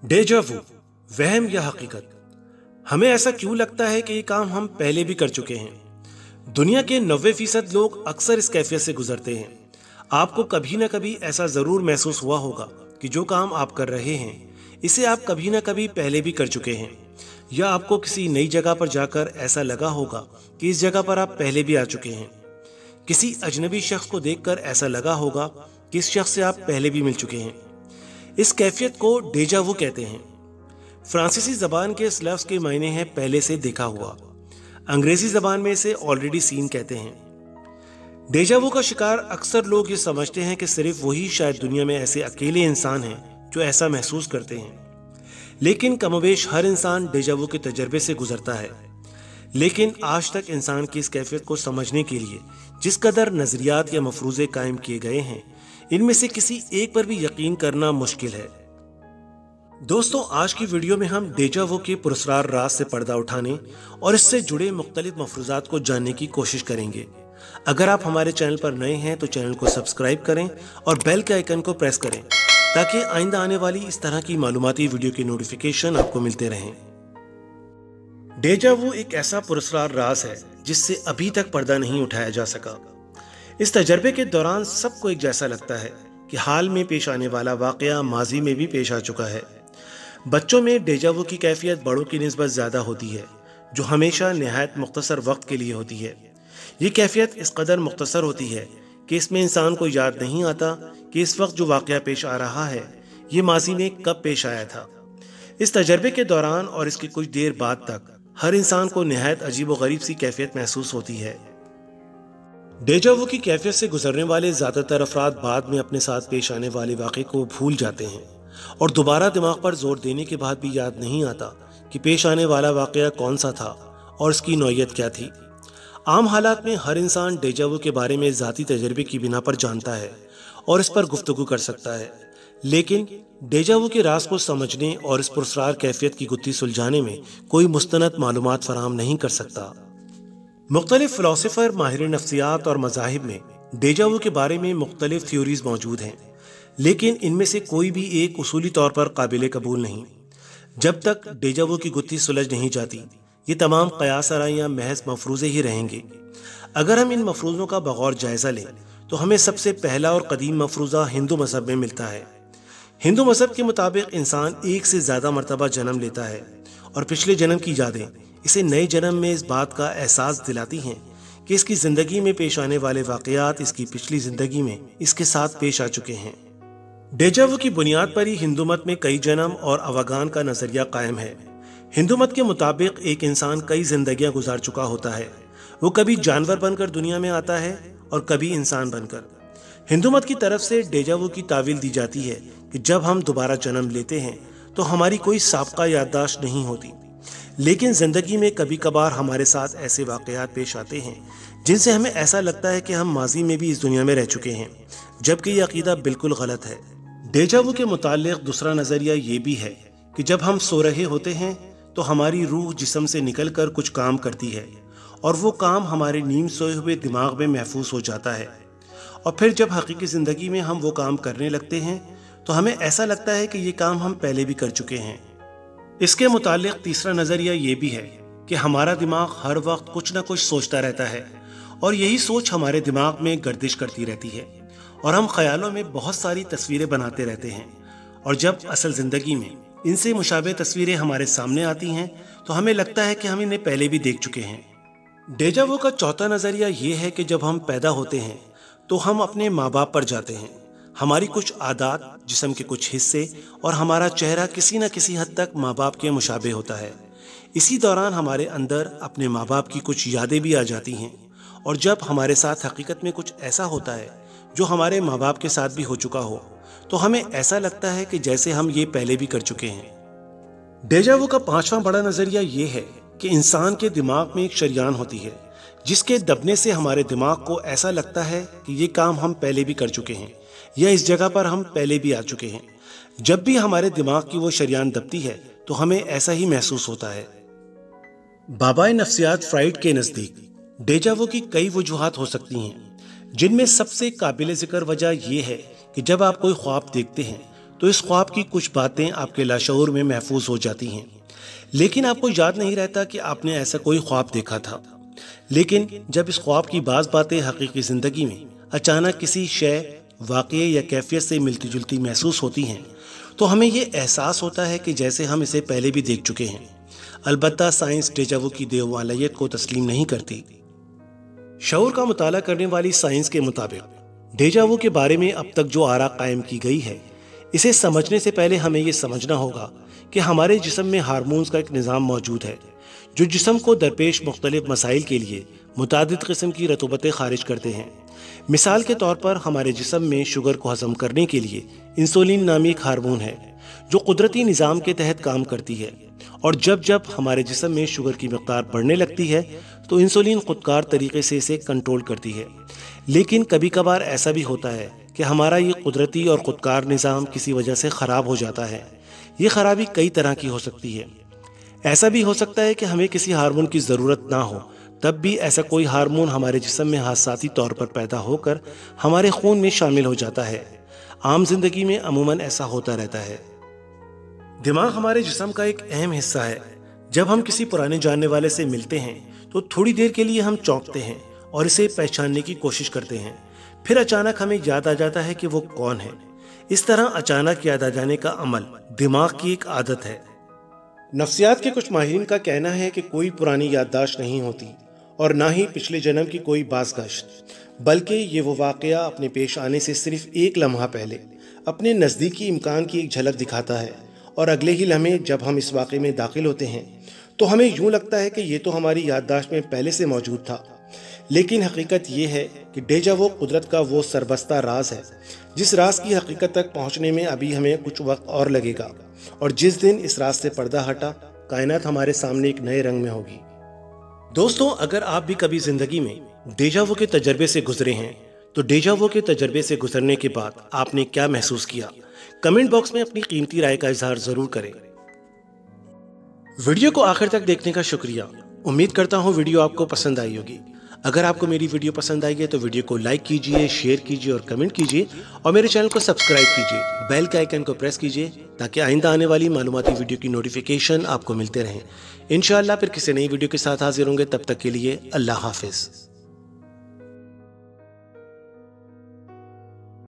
डेजा वू, वहम या हकीकत। हमें ऐसा क्यों लगता है कि ये काम हम पहले भी कर चुके हैं? दुनिया के 90% लोग अक्सर इस कैफियत से गुजरते हैं। आपको कभी ना कभी ऐसा जरूर महसूस हुआ होगा कि जो काम आप कर रहे हैं इसे आप कभी ना कभी पहले भी कर चुके हैं, या आपको किसी नई जगह पर जाकर ऐसा लगा होगा कि इस जगह पर आप पहले भी आ चुके हैं। किसी अजनबी शख्स को देखकर ऐसा लगा होगा कि इस शख्स से आप पहले भी मिल चुके हैं। इस कैफियत को डेजा वू कहते हैं। फ्रांसीसी जबान के इस लफ्ज के मायने हैं पहले से देखा हुआ। अंग्रेजी जबान में इसे ऑलरेडी सीन कहते हैं। डेजा वू का शिकार अक्सर लोग ये समझते हैं कि सिर्फ वही शायद दुनिया में ऐसे अकेले इंसान हैं जो ऐसा महसूस करते हैं, लेकिन कमोबेश हर इंसान डेजा वू के तजर्बे से गुजरता है। लेकिन आज तक इंसान की इस कैफियत को समझने के लिए जिस कदर नजरियात या मफरूजे कायम किए गए हैं, इनमें से किसी एक पर भी यकीन करना मुश्किल है। दोस्तों, आज की वीडियो में हम डेजा वू के पुरस्कार राज से पर्दा उठाने और इससे जुड़े मुख्तलिफ मफरूजात को जानने की कोशिश करेंगे। अगर आप हमारे चैनल पर नए हैं तो चैनल को सब्सक्राइब करें और बेल के आइकन को प्रेस करें ताकि आइंदा आने वाली इस तरह की मालूमाती वीडियो की नोटिफिकेशन आपको मिलते रहें। डेजा वू एक ऐसा पुरस्कार राज है जिससे अभी तक पर्दा नहीं उठाया जा सका। इस तजर्बे के दौरान सबको एक जैसा लगता है कि हाल में पेश आने वाला वाकया माजी में भी पेश आ चुका है। बच्चों में डेजा वू की कैफियत बड़ों की निस्बत ज़्यादा होती है, जो हमेशा निहायत मुख्तसर वक्त के लिए होती है। ये कैफियत इस कदर मुख्तसर होती है कि इसमें इंसान को याद नहीं आता कि इस वक्त जो वाकया पेश आ रहा है ये माजी में कब पेश आया था। इस तजर्बे के दौरान और इसकी कुछ देर बाद तक हर इंसान को निहायत अजीब व गरीब सी कैफियत महसूस होती है। डेजा वू की कैफियत से गुजरने वाले ज़्यादातर अफराद बाद में अपने साथ पेश आने वाले वाक़े को भूल जाते हैं और दोबारा दिमाग पर जोर देने के बाद भी याद नहीं आता कि पेश आने वाला वाक़या कौन सा था और इसकी नौयत क्या थी। आम हालात में हर इंसान डेजा वू के बारे में ज़ाती तजर्बे की बिना पर जानता है और इस पर गुफ्तगू कर सकता है, लेकिन डेजा वू के राज को समझने और इस पुरस्कार कैफियत की गुत्थी सुलझाने में कोई मुस्तनद मालूमात फराहम नहीं कर सकता। मुख्तलिफ फ़िलॉसफ़र, माहिर नफ्सियात और मज़ाहिब में डेजा वू के बारे में मुख्तलिफ थ्योरीज मौजूद हैं, लेकिन इनमें से कोई भी एक उसूली तौर पर काबिल कबूल नहीं। जब तक डेजा वू की गुत्थी सुलझ नहीं जाती ये तमाम क़यास आराइयाँ महज मफरूज़े ही रहेंगे। अगर हम इन मफरूज़ों का बगौर जायज़ा लें तो हमें सबसे पहला और कदीम मफरूज़ा हिंदू मज़हब में मिलता है। हिंदू मज़हब के मुताबिक इंसान एक से ज़्यादा मरतबा जन्म लेता है और पिछले जन्म की यादें इसे नए जन्म में इस बात का एहसास दिलाती हैं कि इसकी ज़िंदगी में पेश आने वाले वाक़यात इसकी पिछली ज़िंदगी में इसके साथ पेश आ चुके हैं। डेजा वू की बुनियाद पर ही हिंदू मत में कई जन्म और अवगान का नज़रिया कायम है। हिंदू मत के मुताबिक एक इंसान कई जिंदगियां गुजार चुका होता है। वो कभी जानवर बनकर दुनिया में आता है और कभी इंसान बनकर। हिंदू मत की तरफ से डेजा वू की तावील दी जाती है कि जब हम दोबारा जन्म लेते हैं तो हमारी कोई साबका याददाश्त नहीं होती, लेकिन ज़िंदगी में कभी कभार हमारे साथ ऐसे वाक़यात पेश आते हैं जिनसे हमें ऐसा लगता है कि हम माजी में भी इस दुनिया में रह चुके हैं, जबकि यह अकीदा बिल्कुल गलत है। डेजा वू के मुताल्लिक़ दूसरा नज़रिया ये भी है कि जब हम सो रहे होते हैं तो हमारी रूह जिस्म से निकलकर कुछ काम करती है और वो काम हमारे नींद सोए हुए दिमाग में महफूज हो जाता है, और फिर जब हकीकी ज़िंदगी में हम वो काम करने लगते हैं तो हमें ऐसा लगता है कि ये काम हम पहले भी कर चुके हैं। इसके मुताल्लिक़ तीसरा नज़रिया ये भी है कि हमारा दिमाग हर वक्त कुछ ना कुछ सोचता रहता है और यही सोच हमारे दिमाग में गर्दिश करती रहती है और हम ख्यालों में बहुत सारी तस्वीरें बनाते रहते हैं, और जब असल ज़िंदगी में इनसे मुशाबे तस्वीरें हमारे सामने आती हैं तो हमें लगता है कि हम इन्हें पहले भी देख चुके हैं। डेजा वू का चौथा नज़रिया ये है कि जब हम पैदा होते हैं तो हम अपने माँ बाप पर जाते हैं। हमारी कुछ आदत, जिस्म के कुछ हिस्से और हमारा चेहरा किसी न किसी हद तक माँ बाप के मुशाबे होता है। इसी दौरान हमारे अंदर अपने माँ बाप की कुछ यादें भी आ जाती हैं, और जब हमारे साथ हकीकत में कुछ ऐसा होता है जो हमारे माँ बाप के साथ भी हो चुका हो तो हमें ऐसा लगता है कि जैसे हम ये पहले भी कर चुके हैं। डेजा वू का पांचवा बड़ा नज़रिया ये है कि इंसान के दिमाग में एक शरियान होती है जिसके दबने से हमारे दिमाग को ऐसा लगता है कि ये काम हम पहले भी कर चुके हैं या इस जगह पर हम पहले भी आ चुके हैं। जब भी हमारे दिमाग की वो शरियान दबती है तो हमें ऐसा ही महसूस होता है। बाबाए नफ्सियात फ्राइड के नज़दीक डेजा वू की कई वजूहात हो सकती हैं, जिनमें सबसे काबिल ज़िक्र वजह यह है कि जब आप कोई ख्वाब देखते हैं तो इस ख्वाब की कुछ बातें आपके लाशऊर में महफूज हो जाती हैं, लेकिन आपको याद नहीं रहता कि आपने ऐसा कोई ख्वाब देखा था। लेकिन जब इस ख्वाब की बाज़ बातें हकीकी ज़िंदगी में अचानक किसी शय, वाक़ये या कैफियत से मिलती जुलती महसूस होती हैं, तो हमें ये एहसास होता है कि जैसे हम इसे पहले भी देख चुके हैं। अलबत्ता साइंस डेजा वू की देववालियत को तस्लीम नहीं करती। शऊर का मुताला करने वाली साइंस के मुताबिक डेजा वू के बारे में अब तक जो आरा कायम की गई है, इसे समझने से पहले हमें ये समझना होगा कि हमारे जिस्म में हार्मोन्स का एक निज़ाम मौजूद है जो जिस्म को दरपेश मुख्तलिफ मसाइल के लिए मुतादिद किस्म की रतूबतें खारिज करते हैं। मिसाल के तौर पर हमारे जिस्म में शुगर को हज़म करने के लिए इंसुलिन नामी एक हार्मोन है जो कुदरती निज़ाम के तहत काम करती है, और जब जब हमारे जिस्म में शुगर की मकदार बढ़ने लगती है तो इंसुलिन खुदकार तरीके से इसे कंट्रोल करती है। लेकिन कभी कभार ऐसा भी होता है कि हमारा ये कुदरती और खुदकार निज़ाम किसी वजह से ख़राब हो जाता है। ये खराबी कई तरह की हो सकती है। ऐसा भी हो सकता है कि हमें किसी हार्मोन की ज़रूरत ना हो, तब भी ऐसा कोई हार्मोन हमारे जिस्म में हादसाती तौर पर पैदा होकर हमारे खून में शामिल हो जाता है। आम जिंदगी में अमूमन ऐसा होता रहता है। दिमाग हमारे जिस्म का एक अहम हिस्सा है। जब हम किसी पुराने जानने वाले से मिलते हैं तो थोड़ी देर के लिए हम चौंकते हैं और इसे पहचानने की कोशिश करते हैं, फिर अचानक हमें याद आ जाता है कि वो कौन है। इस तरह अचानक याद आ जाने का अमल दिमाग की एक आदत है। नफ्सियात के कुछ माहिरीन का कहना है कि कोई पुरानी याददाश्त नहीं होती और ना ही पिछले जन्म की कोई बाज़गश्त, बल्कि ये वो वाक़या अपने पेश आने से सिर्फ एक लम्हा पहले अपने नज़दीकी इम्कान की एक झलक दिखाता है, और अगले ही लम्हे जब हम इस वाक़े में दाखिल होते हैं तो हमें यूँ लगता है कि ये तो हमारी याददाश्त में पहले से मौजूद था। लेकिन हकीकत ये है कि डेजा वो कुदरत का वो सरबस्ता राज है जिस राज की हकीकत तक पहुँचने में अभी हमें कुछ वक्त और लगेगा, और जिस दिन इस राज से पर्दा हटा कायनात हमारे सामने एक नए रंग में होगी। दोस्तों, अगर आप भी कभी जिंदगी में डेजा वू के तजर्बे से गुजरे हैं तो डेजा वू के तजर्बे से गुजरने के बाद आपने क्या महसूस किया, कमेंट बॉक्स में अपनी कीमती राय का इजहार जरूर करें। वीडियो को आखिर तक देखने का शुक्रिया। उम्मीद करता हूँ वीडियो आपको पसंद आई होगी। अगर आपको मेरी वीडियो पसंद आई है तो वीडियो को लाइक कीजिए, शेयर कीजिए और कमेंट कीजिए, और मेरे चैनल को सब्सक्राइब कीजिए। बेल के आइकन को प्रेस कीजिए ताकि आइंदा आने वाली मालूमाती वीडियो की नोटिफिकेशन आपको मिलते रहें। इंशाअल्लाह फिर किसी नई वीडियो के साथ हाजिर होंगे। तब तक के लिए अल्लाह हाफिज़।